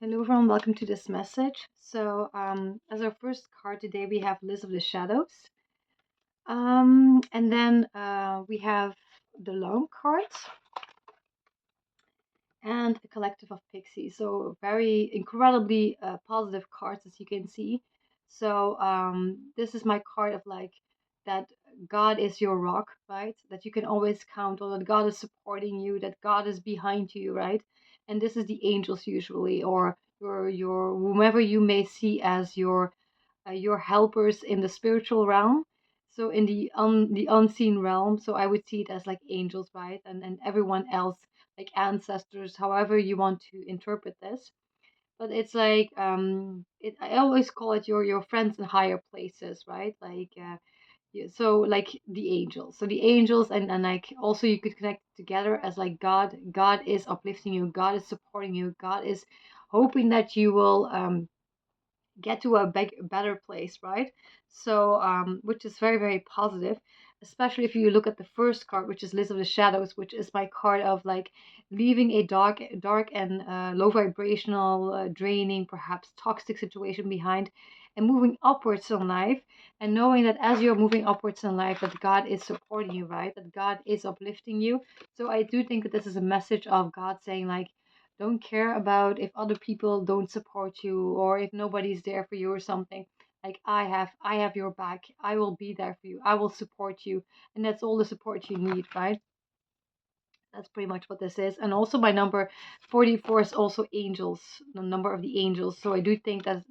Hello everyone, welcome to this message. As our first card today, we have Liz of the Shadows. And then we have the Lone cards and a collective of pixies. So very incredibly positive cards, as you can see. This is my card of like that God is your rock, right? That you can always count on, that God is supporting you, that God is behind you, right? And this is the angels usually, or your whomever you may see as your helpers in the spiritual realm. So in the unseen realm, so I would see it as like angels, right? And everyone else like ancestors, however you want to interpret this. But it's like I always call it your friends in higher places, right? So like the angels. So the angels and like also you could connect together as like God is uplifting you, God is supporting you, God is hoping that you will get to a better place, right? Which is very, very positive, especially if you look at the first card, which is List of the Shadows, which is my card of like leaving a dark and low vibrational, draining, perhaps toxic situation behind and moving upwards in life and knowing that as you're moving upwards in life that God is supporting you, right? That God is uplifting you. So I do think that this is a message of God saying like don't care about if other people don't support you or if nobody's there for you or something. Like I have your back. I will be there for you. I will support you. And that's all the support you need, right? That's pretty much what this is. And also my number 44 is also angels, the number of the angels. So I do think that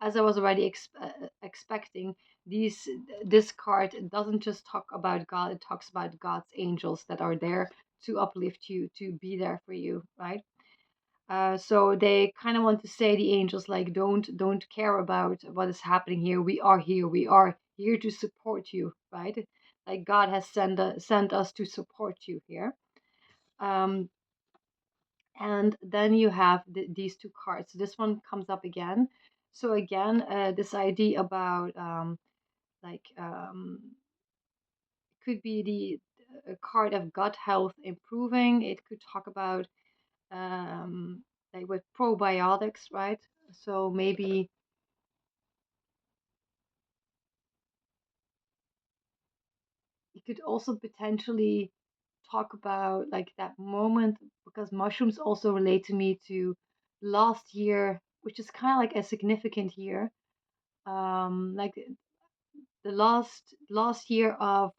as I was already expecting, these this card doesn't just talk about God, it talks about God's angels that are there to uplift you, to be there for you, right? So they kind of want to say the angels like don't care about what is happening here. We are here. We are here to support you, right? Like God has sent us to support you here. Um, and then you have these two cards. This one comes up again. So again, this idea about could be the card of gut health improving. It could talk about like with probiotics, right? So maybe it could also potentially talk about like that moment because mushrooms also relate to me to last year, which is kind of like a significant year. Like the last year of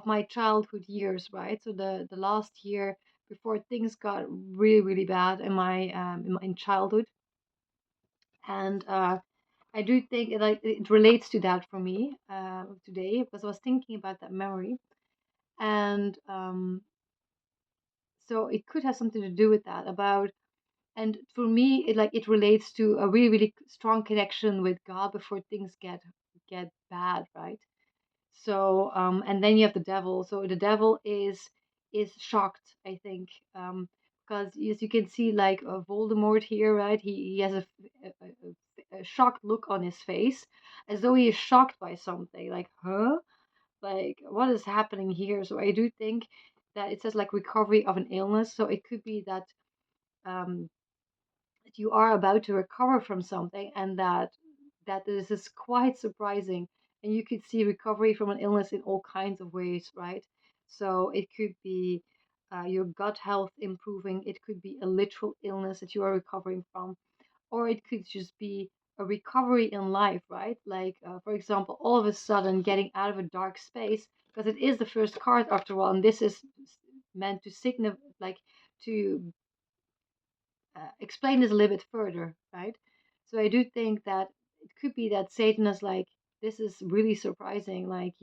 my childhood years, right? So the last year before things got really really bad in childhood, and I do think it relates to that for me today because I was thinking about that memory, and so it could have something to do with that about. And for me, it relates to a really really strong connection with God before things get bad, right? And then you have the devil. So the devil is shocked, I think, because as you can see, like Voldemort here, right? He has a shocked look on his face, as though he is shocked by something. Like, huh? Like, what is happening here? So I do think that it says like recovery of an illness. So it could be um, that you are about to recover from something, and that this is quite surprising. And you could see recovery from an illness in all kinds of ways, right? So it could be your gut health improving. It could be a literal illness that you are recovering from, or it could just be a recovery in life, right? Like, for example, all of a sudden getting out of a dark space, because it is the first card after all, and this is meant to signify, like, to explain this a little bit further, right? So I do think that it could be that Satan is like, this is really surprising. Like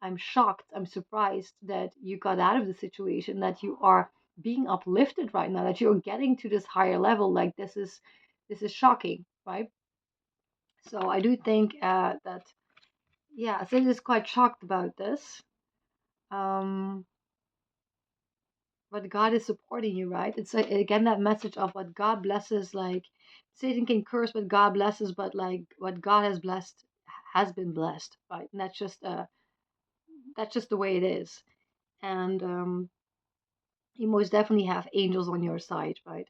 I'm shocked, I'm surprised that you got out of the situation, that you are being uplifted right now, that you're getting to this higher level. Like this is shocking, right? So I do think that yeah, Satan is quite shocked about this. Um, but God is supporting you, right? It's like, again that message of what God blesses. Like Satan can curse what God blesses, but like what God has blessed has been blessed, right? And that's just the way it is. And You most definitely have angels on your side, right?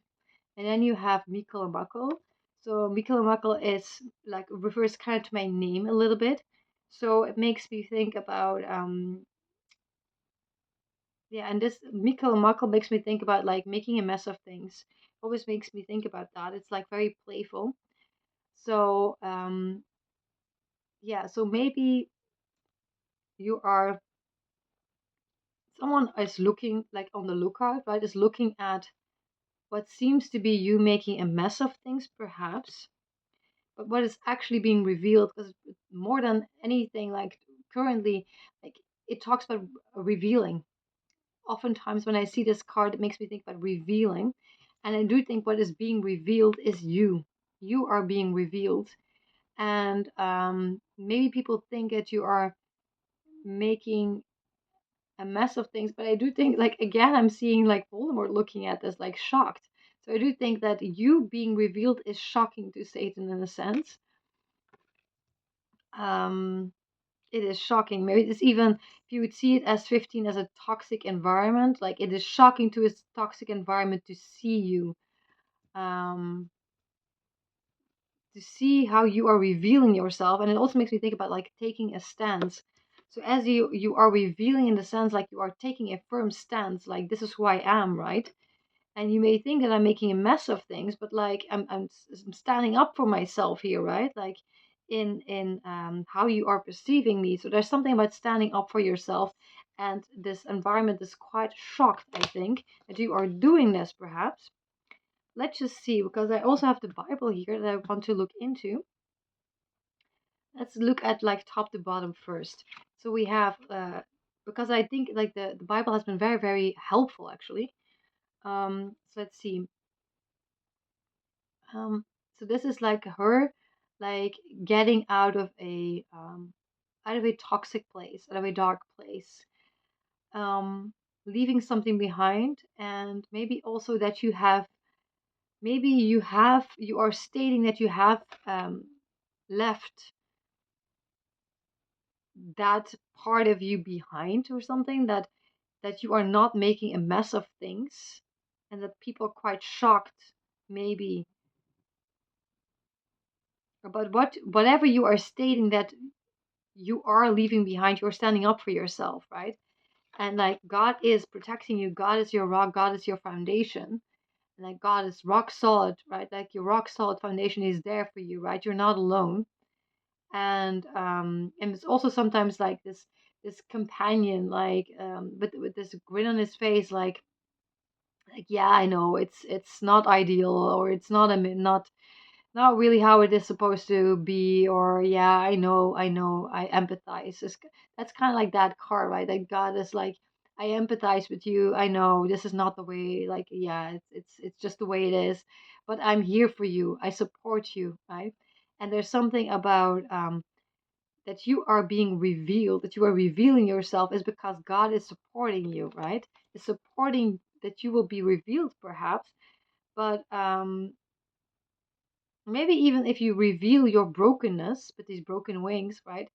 And then you have Mikkel and Makkel. So Mikkel and Makkel is like refers kind of to my name a little bit. So it makes me think about yeah, and this Mikkel and Makkel makes me think about like making a mess of things. Always makes me think about that. It's like very playful. So yeah, so maybe you are someone is looking like on the lookout, right? Is looking at what seems to be you making a mess of things, perhaps, but what is actually being revealed, because more than anything, like currently, like it talks about revealing. Oftentimes, when I see this card, it makes me think about revealing, and I do think what is being revealed is you. You are being revealed, and maybe people think that you are making a mess of things, but I do think, like, again, I'm seeing like Voldemort looking at this like shocked. So I do think that you being revealed is shocking to Satan in a sense. um it is shocking. Maybe it's even, if you would see it as 15 as a toxic environment, like it is shocking to its toxic environment to see you, um to see how you are revealing yourself. And it also makes me think about like taking a stance. So as you are revealing, in the sense like you are taking a firm stance, like this is who I am, right? And you may think that I'm making a mess of things, but like I'm standing up for myself here, right? Like in how you are perceiving me. So there's something about standing up for yourself, and this environment is quite shocked, I think, that you are doing this. Perhaps let's just see, because I also have the Bible here that I want to look into. Let's look at like top to bottom first. So we have because I think like the Bible has been very very helpful actually. So let's see. Um, so this is like her, like getting out of a toxic place, out of a dark place, um, leaving something behind, and maybe also that you are stating that you have left that part of you behind, or something, that you are not making a mess of things, and that people are quite shocked, maybe about whatever you are stating that you are leaving behind. You're standing up for yourself, right? And like God is protecting you, God is your rock, God is your foundation, and like God is rock solid, right? Like your rock solid foundation is there for you, right? You're not alone. And it's also sometimes like this companion, like with this grin on his face, like yeah, I know it's not ideal, or it's not really how it is supposed to be, or yeah, I know, I empathize. That's kind of like that card, right? Like God is like, I empathize with you, I know this is not the way, like yeah, it's just the way it is, but I'm here for you, I support you, right? And there's something about that you are being revealed, that you are revealing yourself, is because God is supporting you, right? Is supporting that you will be revealed, perhaps. But maybe even if you reveal your brokenness with these broken wings, right?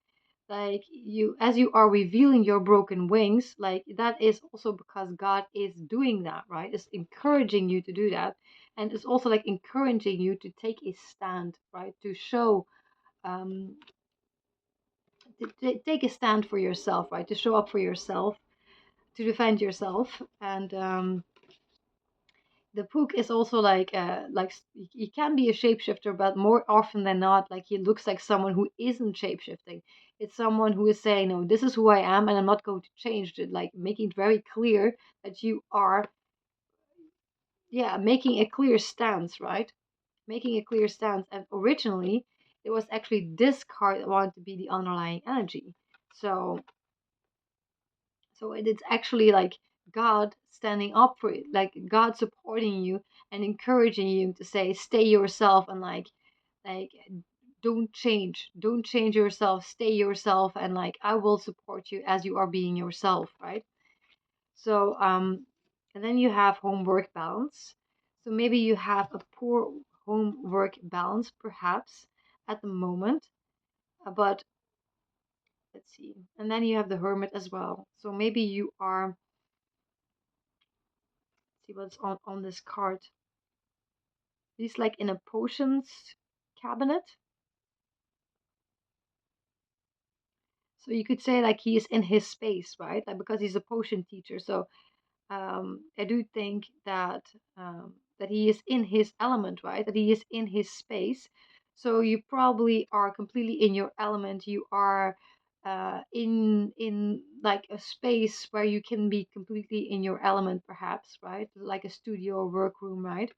Like you, as you are revealing your broken wings, like that is also because God is doing that, right? It's encouraging you to do that. And it's also like encouraging you to take a stand, right? To show, um, take a stand for yourself, right? To show up for yourself, to defend yourself. And the Pook is also like he can be a shapeshifter, but more often than not, like he looks like someone who isn't shapeshifting. It's someone who is saying, no, this is who I am, and I'm not going to change it. Like making it very clear that you are, yeah, making a clear stance, right? Making a clear stance. And originally, it was actually this card that wanted to be the underlying energy. So it's actually like God standing up for you, like God supporting you and encouraging you to say, stay yourself, and like don't change yourself, stay yourself, and like I will support you as you are being yourself, right? So and then you have homework balance. So maybe you have a poor homework balance, perhaps, at the moment. But let's see. And then you have the hermit as well. So maybe you are See what's on this card. He's like in a potions cabinet. So you could say like he is in his space, right? Like because he's a potion teacher. So I do think that he is in his element, right? That he is in his space. So you probably are completely in your element. You are in like a space where you can be completely in your element, perhaps, right? Like a studio or workroom, right?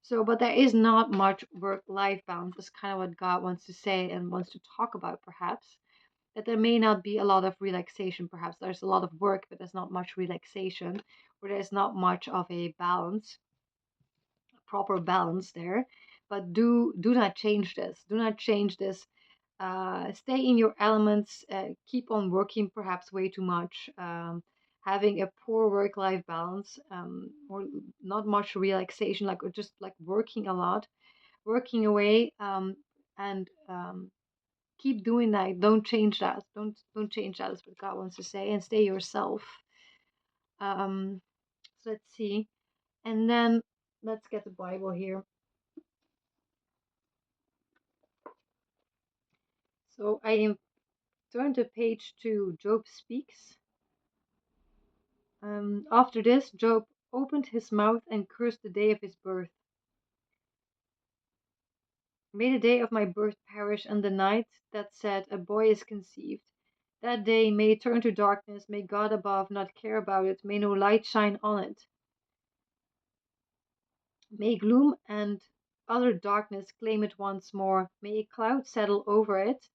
So, but there is not much work-life balance. That's kind of what God wants to say and wants to talk about, perhaps. That there may not be a lot of relaxation, perhaps. There's a lot of work, but there's not much relaxation, or there's not much of a balance, a proper balance there. But do not change this. Do not change this. Stay in your elements. Keep on working, perhaps way too much. Having a poor work-life balance, or not much relaxation, like or just like working a lot, working away, and keep doing that. Don't change that. Don't change that. Is what God wants to say, and stay yourself. Um, so let's see, and then let's get the Bible here. So I am turn to page 2. Job speaks. After this, Job opened his mouth and cursed the day of his birth. May the day of my birth perish, and the night that said, a boy is conceived. That day may turn to darkness, may God above not care about it, may no light shine on it. May gloom and utter darkness claim it once more, may a cloud settle over it,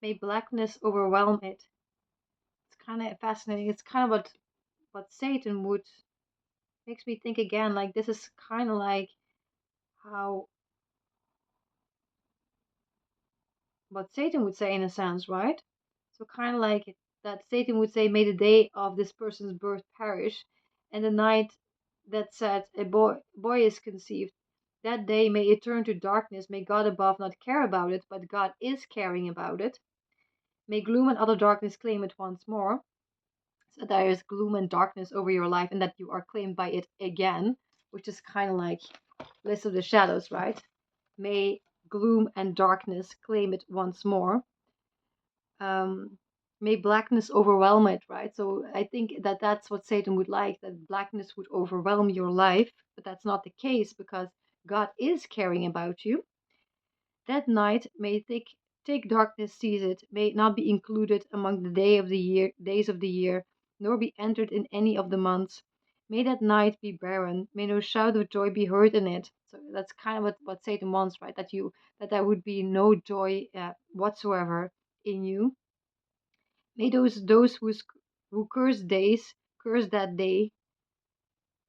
may blackness overwhelm it. It's kind of fascinating. It's kind of what Satan would makes me think again. Like this is kind of like how what Satan would say in a sense, right? So kind of like that Satan would say, "May the day of this person's birth perish," and the night that said, "A boy is conceived." That day may it turn to darkness. May God above not care about it, but God is caring about it. May gloom and other darkness claim it once more. So there is gloom and darkness over your life, and that you are claimed by it again, which is kind of like List of the Shadows, right? May gloom and darkness claim it once more. Um, may blackness overwhelm it, right? So I think that that's what Satan would like, that blackness would overwhelm your life, but that's not the case because God is caring about you. That night may take darkness seize it, may it not be included among the days of the year, nor be entered in any of the months. May that night be barren, may no shout of joy be heard in it. So that's kind of what Satan wants, right? That there would be no joy whatsoever in you. May who curse days curse that day.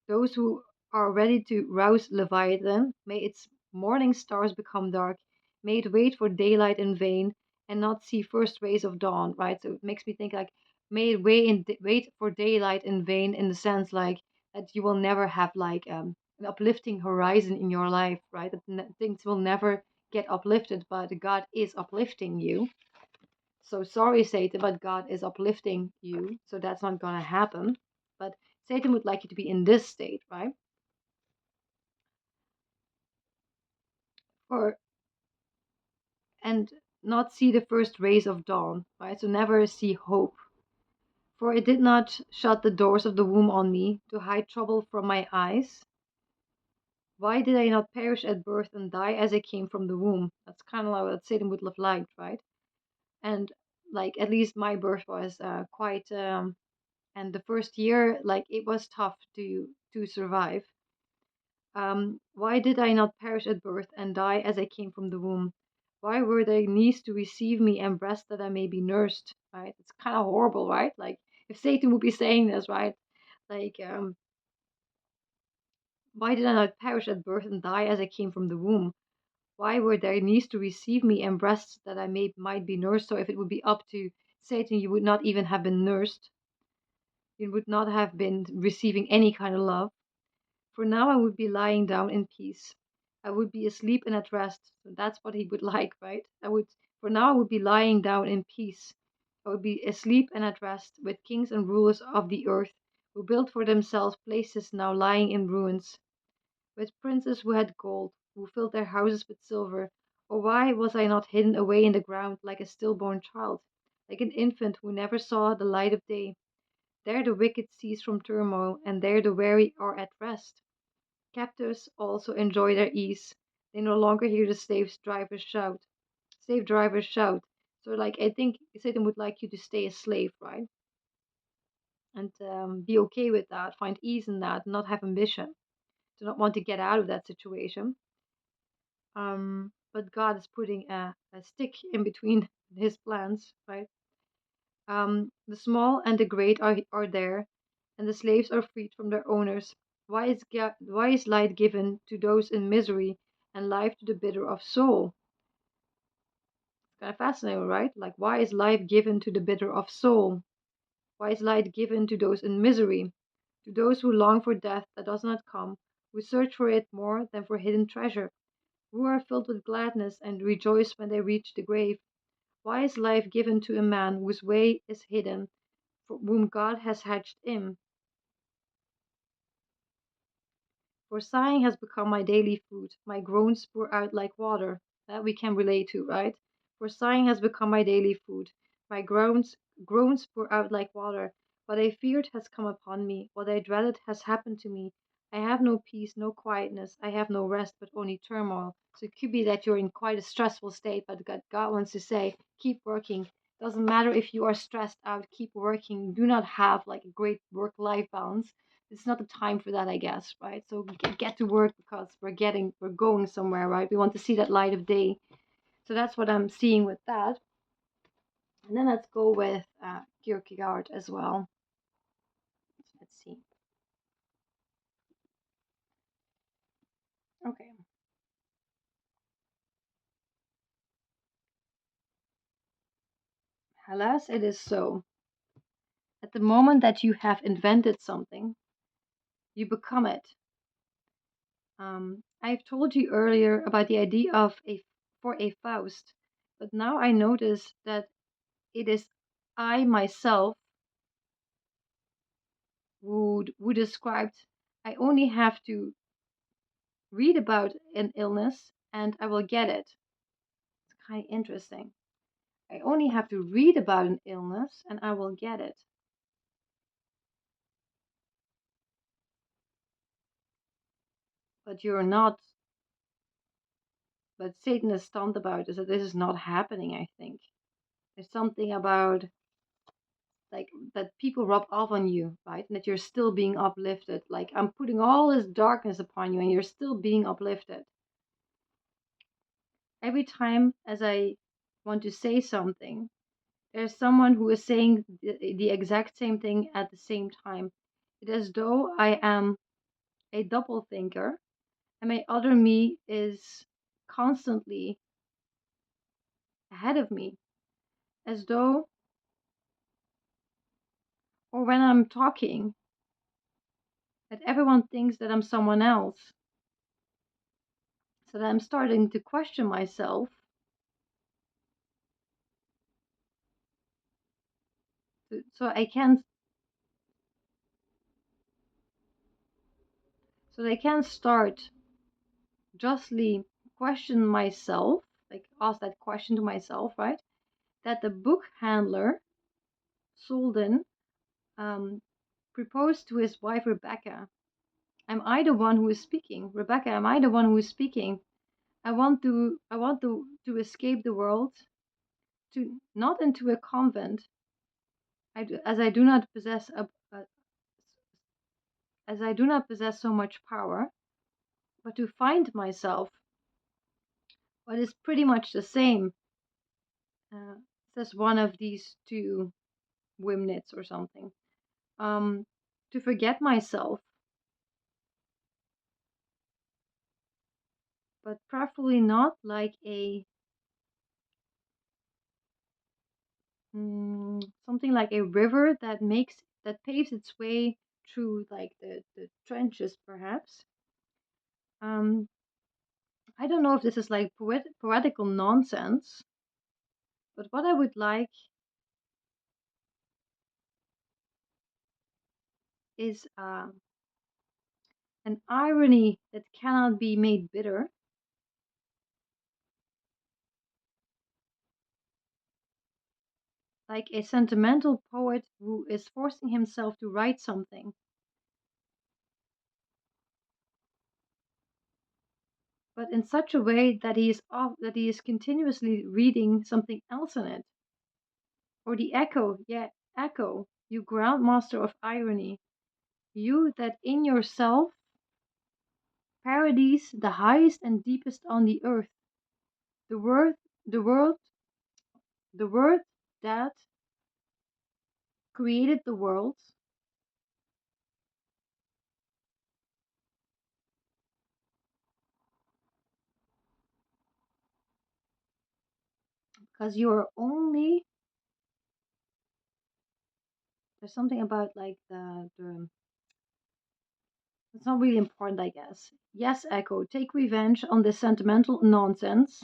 Those who are ready to rouse Leviathan, may its morning stars become dark. May it wait for daylight in vain and not see first rays of dawn, right? So it makes me think like, may it wait for daylight in vain in the sense like that you will never have like an uplifting horizon in your life, right? That things will never get uplifted, but God is uplifting you. So sorry, Satan, but God is uplifting you, so that's not gonna happen. But Satan would like you to be in this state, right? Or and not see the first rays of dawn, right? So never see hope. For it did not shut the doors of the womb on me to hide trouble from my eyes. Why did I not perish at birth and die as I came from the womb? That's kind of like what Satan would have liked, right? And like at least my birth was quite and the first year like it was tough to survive. Why did I not perish at birth and die as I came from the womb? Why were there knees to receive me and breasts that I may be nursed? Right? It's kind of horrible, right? Like if Satan would be saying this, right? Like, why did I not perish at birth and die as I came from the womb? Why were there knees to receive me and breasts that I might be nursed? So if it would be up to Satan, you would not even have been nursed. You would not have been receiving any kind of love. For now I would be lying down in peace. I would be asleep and at rest. So that's what he would like, right? For now I would be lying down in peace. I would be asleep and at rest with kings and rulers of the earth, who built for themselves places now lying in ruins, with princes who had gold, who filled their houses with silver. Or why was I not hidden away in the ground like a stillborn child, like an infant who never saw the light of day? There the wicked cease from turmoil, and there the weary are at rest. Captives also enjoy their ease. They no longer hear the slave drivers shout. So, like, I think Satan would like you to stay a slave, right? And be okay with that, find ease in that, not have ambition, to not want to get out of that situation. But God is putting a stick in between his plans, right? The small and the great are there, and the slaves are freed from their owners. Why is light given to those in misery, and life to the bitter of soul? It's kind of fascinating, right? Like, why is life given to the bitter of soul? Why is light given to those in misery, to those who long for death that does not come, who search for it more than for hidden treasure, who are filled with gladness and rejoice when they reach the grave? Why is life given to a man whose way is hidden, for whom God has hedged in? For sighing has become my daily food, my groans pour out like water. That we can relate to, right? For sighing has become my daily food, my groans pour out like water. What I feared has come upon me, what I dreaded has happened to me. I have no peace, no quietness, I have no rest, but only turmoil. So it could be that you're in quite a stressful state, but God wants to say, keep working. Doesn't matter if you are stressed out, keep working. Do not have like a great work-life balance. It's not the time for that, I guess, right? So get to work because we're going somewhere, right? We want to see that light of day. So that's what I'm seeing with that. And then let's go with Kierkegaard as well. Let's see. Okay. Alas, it is so. At the moment that you have invented something, you become it. I've told you earlier about the idea of a Faust, but now I notice that it is I myself who described I only have to read about an illness and I will get it. It's kind of interesting. I only have to read about an illness and I will get it. But you're not, but Satan is stunned about is that this is not happening, I think. There's something about like that people rub off on you, right? And that you're still being uplifted. Like I'm putting all this darkness upon you and you're still being uplifted. Every time as I want to say something, there's someone who is saying the exact same thing at the same time. It is as though I am a double thinker and my other me is constantly ahead of me. As though, or when I'm talking, that everyone thinks that I'm someone else. So that I'm starting to question myself. So I can so I can start justly question myself, like ask that question to myself, right? That the book handler Solden proposed to his wife Rebecca. Am I the one who is speaking? Rebecca, am I the one who is speaking? I want to escape the world, to not into a convent, as I do not possess as I do not possess so much power, but to find myself, what is pretty much the same, uh, says one of these two Wimnits or something. Um, to forget myself, but preferably not like a something like a river that paves its way through like the trenches, perhaps. Um, I don't know if this is like poetical nonsense, but what I would like is an irony that cannot be made bitter, like a sentimental poet who is forcing himself to write something, but in such a way that he is continuously reading something else in it. Or the echo, yeah, echo, you groundmaster of irony, you that in yourself parodies the highest and deepest on the earth, the word, the world, the word that created the world, because you are only, there's something about like the it's not really important, I guess. Yes, Echo, take revenge on this sentimental nonsense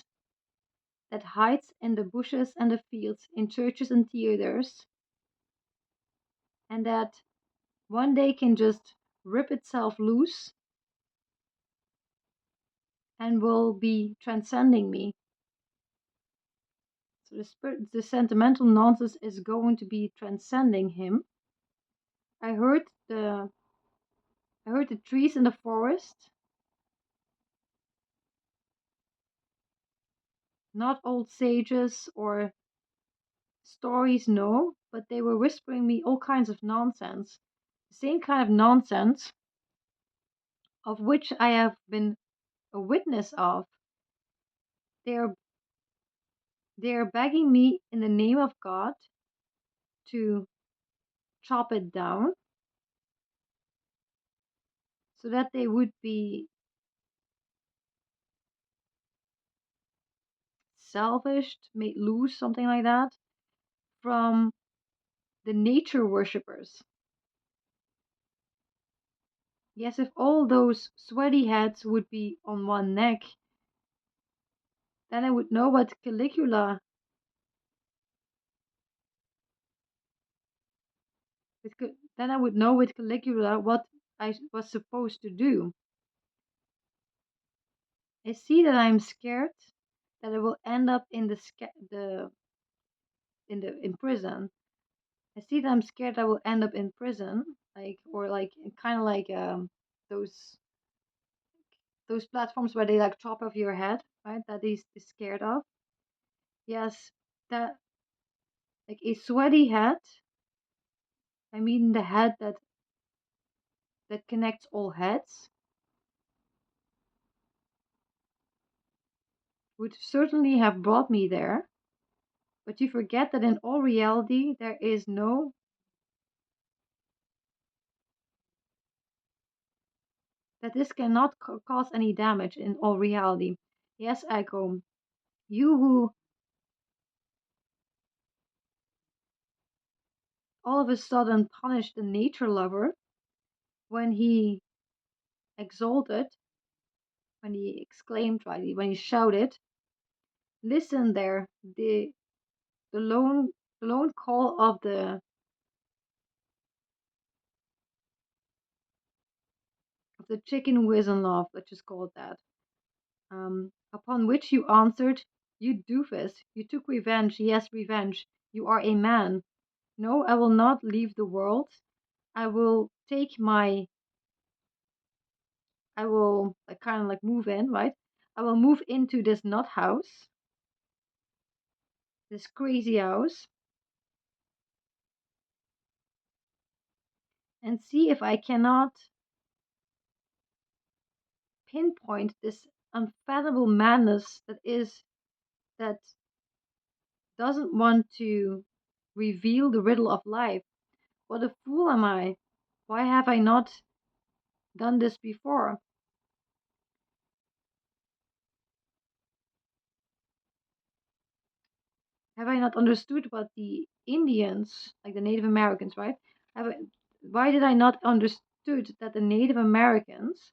that hides in the bushes and the fields, in churches and theaters, and that one day can just rip itself loose and will be transcending me. So the sentimental nonsense is going to be transcending him. I heard the I heard the trees in the forest, not old sages or stories, no, but they were whispering me all kinds of nonsense. The same kind of nonsense of which I have been a witness of. They are they are begging me in the name of God to chop it down so that they would be salvaged, made loose, something like that, from the nature worshippers. Yes, if all those sweaty heads would be on one neck, then I would know what Caligula, then I would know with Caligula what I was supposed to do. I see that I'm scared that I will end up in in prison. I see that I'm scared I will end up in prison, like or like kind of like those those platforms where they like chop off your head, right? That is scared of. Yes, that like a sweaty head. I mean the head that connects all heads would certainly have brought me there. But you forget that in all reality there is no that this cannot cause any damage in all reality. Yes, Echo, you who all of a sudden punished the nature lover when he exalted, when he exclaimed, right, when he shouted, listen there, the lone the lone call of the chicken who is in love, let's just call it that. Upon which you answered, you doofus, you took revenge, yes, revenge. You are a man. No, I will not leave the world. I will take my I will like kind of like move in, right? I will move into this nut house, this crazy house, and see if I cannot pinpoint this unfathomable madness that doesn't want to reveal the riddle of life. What a fool am I? Why have I not done this before? Have I not understood what the Indians, like the Native Americans, right? Have I, why did I not understood that the Native Americans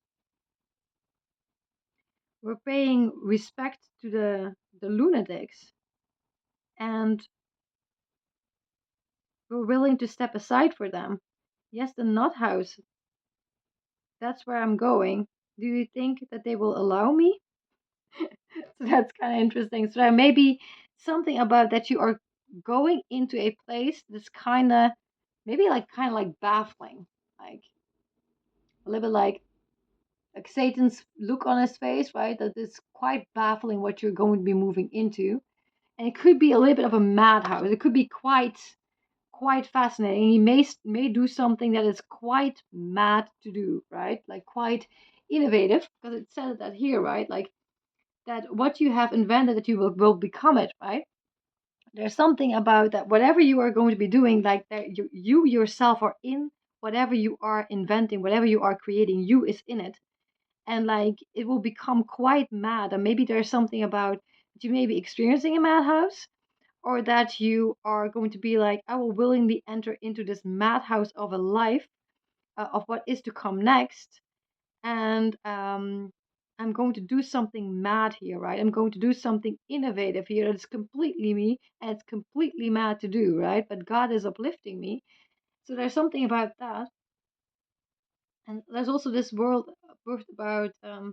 were paying respect to the lunatics and were willing to step aside for them? Yes, the nut house. That's where I'm going. Do you think that they will allow me? So that's kind of interesting. So there may be something about that you are going into a place that's kind of maybe like kind of like baffling, like a little bit like Satan's look on his face, right? That is quite baffling what you're going to be moving into, and it could be a little bit of a madhouse. It could be quite fascinating. He may do something that is quite mad to do, right? Like quite innovative, because it says that here, right? Like that what you have invented that you will become it, right? There's something about that whatever you are going to be doing, like that you yourself are in whatever you are inventing, whatever you are creating, you is in it. And like it will become quite mad. And maybe there's something about that you may be experiencing a madhouse, or that you are going to be like, I will willingly enter into this madhouse of a life, of what is to come next. And I'm going to do something mad here, right? I'm going to do something innovative here. It's completely me, and it's completely mad to do, right? But God is uplifting me. So there's something about that. And there's also this word about that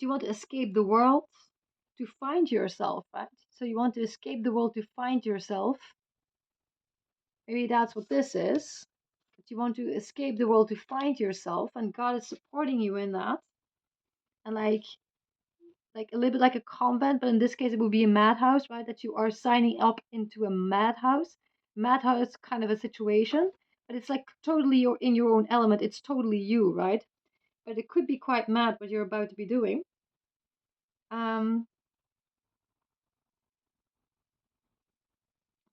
you want to escape the world to find yourself, right? So you want to escape the world to find yourself. Maybe that's what this is. That you want to escape the world to find yourself, and God is supporting you in that. And like a little bit like a convent, but in this case it would be a madhouse, right? That you are signing up into a madhouse. Madhouse kind of a situation, but it's like totally you're in your own element. It's totally you, right? But it could be quite mad what you're about to be doing. Um,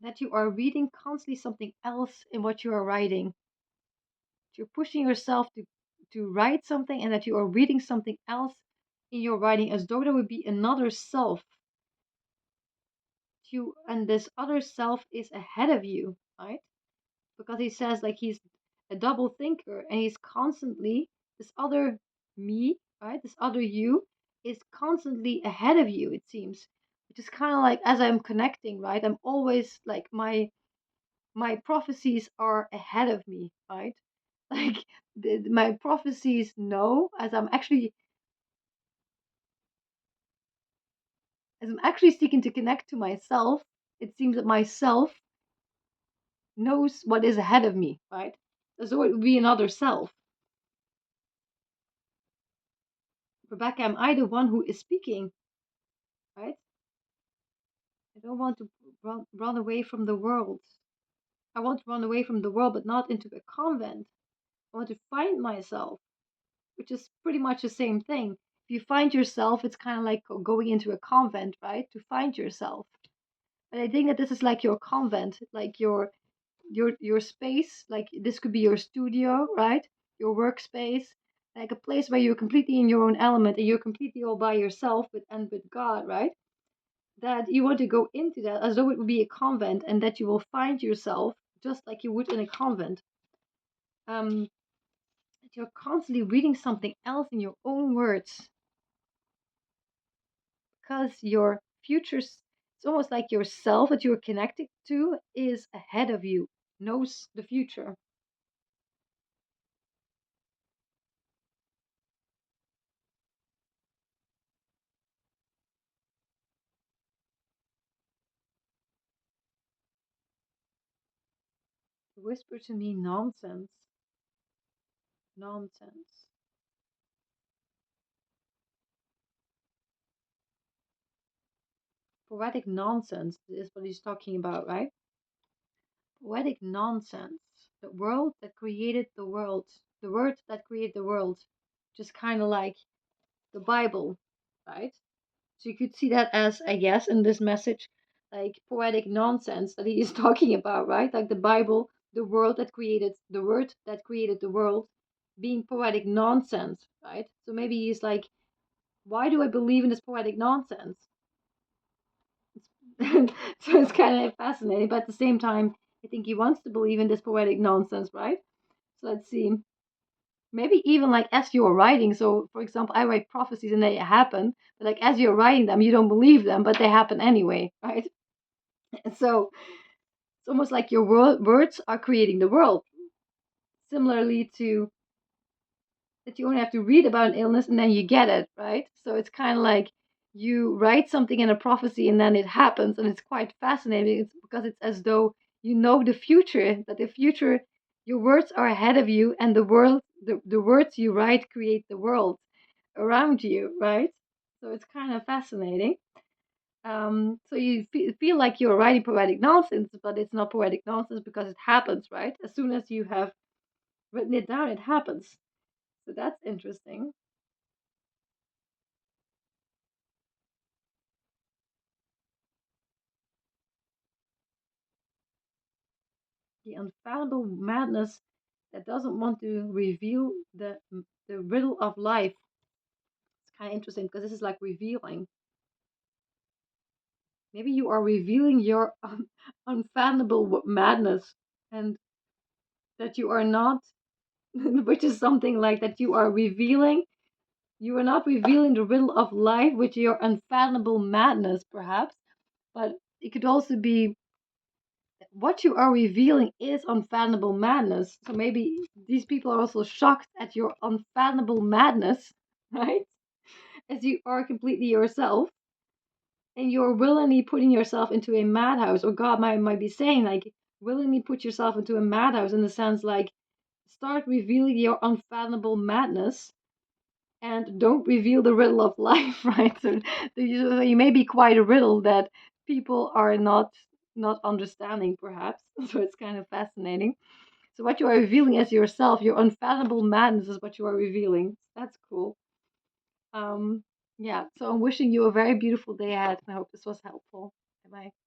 that you are reading constantly something else in what you are writing. You're pushing yourself to write something, and that you are reading something else in your writing as though there would be another self. You and this other self is ahead of you, right? Because he says like he's a double thinker, and he's constantly this other me, right? This other you is constantly ahead of you, it seems. Which is kind of like as I'm connecting, right? I'm always like my prophecies are ahead of me, right? Like my prophecies know as I'm actually seeking to connect to myself, it seems that myself knows what is ahead of me, right? So it would be another self. Rebecca, am I the one who is speaking, right? I don't want to run away from the world. I want to run away from the world, but not into a convent. I want to find myself, which is pretty much the same thing. If you find yourself, it's kind of like going into a convent, right? To find yourself. And I think that this is like your convent, like your space. Like this could be your studio, right? Your workspace, like a place where you're completely in your own element and you're completely all by yourself with God, right? That you want to go into that as though it would be a convent, and that you will find yourself just like you would in a convent. Um, that you're constantly reading something else in your own words, because your future's it's almost like yourself that you're connected to is ahead of you, knows the future. Whisper to me nonsense. Nonsense. Poetic nonsense is what he's talking about, right? Poetic nonsense. The world that created the world. The word that created the world. Just kind of like the Bible, right? So you could see that as, I guess, in this message, like poetic nonsense that he is talking about, right? Like the Bible, the world that created the word that created the world, being poetic nonsense, right? So maybe he's like, why do I believe in this poetic nonsense? So it's kind of fascinating, but at the same time, I think he wants to believe in this poetic nonsense, right? So let's see. Maybe even like as you're writing. So, for example, I write prophecies and they happen, but like as you're writing them, you don't believe them, but they happen anyway, right? So, It's almost like your words are creating the world. Similarly to that, you only have to read about an illness and then you get it, right? So it's kind of like you write something in a prophecy and then it happens, and it's quite fascinating. It's because it's as though you know the future, that the future, your words are ahead of you, and the world, the words you write create the world around you, right? So it's kind of fascinating. So you feel like you're writing poetic nonsense, but it's not poetic nonsense because it happens, right? As soon as you have written it down, it happens. So that's interesting. The unfathomable madness that doesn't want to reveal the riddle of life. It's kind of interesting because this is like revealing. Maybe you are revealing your unfathomable madness, and that you are not, which is something like that you are revealing. You are not revealing the riddle of life with your unfathomable madness, perhaps, but it could also be what you are revealing is unfathomable madness. So maybe these people are also shocked at your unfathomable madness, right? As you are completely yourself, and you're willingly putting yourself into a madhouse. Or God might be saying, like, willingly put yourself into a madhouse, in the sense like, start revealing your unfathomable madness and don't reveal the riddle of life, right? So you may be quite a riddle that people are not understanding, perhaps. So it's kind of fascinating. So what you are revealing as yourself, your unfathomable madness, is what you are revealing. That's cool. Um, yeah. So I'm wishing you a very beautiful day ahead, and I hope this was helpful. Bye bye.